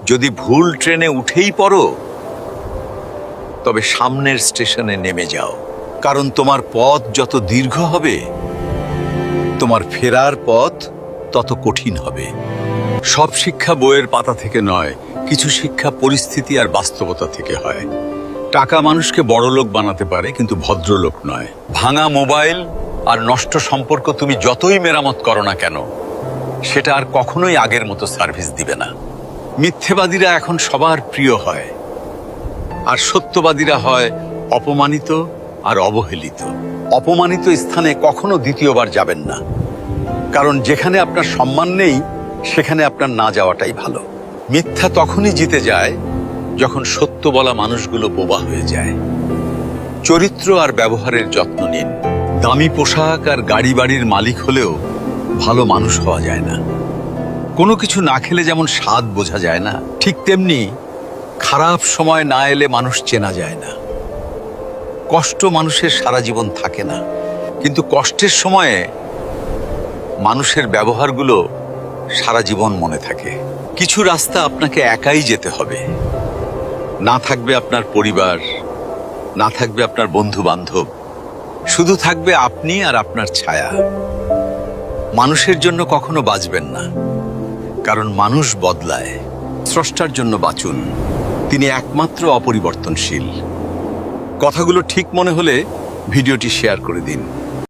যদি ভুল ট্রেনে উঠেই পড়ো, তবে সামনের স্টেশনে নেমে যাও, কারণ তোমার পথ যত দীর্ঘ হবে, তোমার ফেরার পথ তত কঠিন হবে। সব শিক্ষা বইয়ের পাতা থেকে নয়, কিছু শিক্ষা পরিস্থিতি আর বাস্তবতা থেকে হয়। টাকা মানুষকে বড়লোক বানাতে পারে, কিন্তু ভদ্রলোক নয়। ভাঙা মোবাইল আর নষ্ট সম্পর্ক তুমি যতই মেরামত করো না কেন, সেটা আর কখনোই আগের মতো সার্ভিস দিবে না। মিথ্যেবাদীরা এখন সবার প্রিয় হয়, আর সত্যবাদীরা হয় অপমানিত আর অবহেলিত। অপমানিত স্থানে কখনো দ্বিতীয়বার যাবেন না, কারণ যেখানে আপনার সম্মান নেই, সেখানে আপনার না যাওয়াটাই ভালো। মিথ্যা তখনই জিতে যায় যখন সত্য বলা মানুষগুলো বোবা হয়ে যায়। চরিত্র আর ব্যবহারের যত্ন নিন। দামি পোশাক আর গাড়ি বাড়ির মালিক হলেও ভালো মানুষ হওয়া যায় না। কোনো কিছু না খেলে যেমন স্বাদ বোঝা যায় না, ঠিক তেমনি খারাপ সময় না এলে মানুষ চেনা যায় না। কষ্ট মানুষের সারা জীবন থাকে না, কিন্তু কষ্টের সময়ে মানুষের ব্যবহারগুলো সারা জীবন মনে থাকে। কিছু রাস্তা আপনাকে একাই যেতে হবে। না থাকবে আপনার পরিবার, না থাকবে আপনার বন্ধু বান্ধব, শুধু থাকবে আপনি আর আপনার ছায়া। মানুষের জন্য কখনো বাঁচবেন না, কারণ মানুষ বদলায়। স্রষ্টার জন্য বাঁচুন, তিনি একমাত্র অপরিবর্তনশীল। কথাগুলো ঠিক মনে হলে ভিডিওটি শেয়ার করে দিন।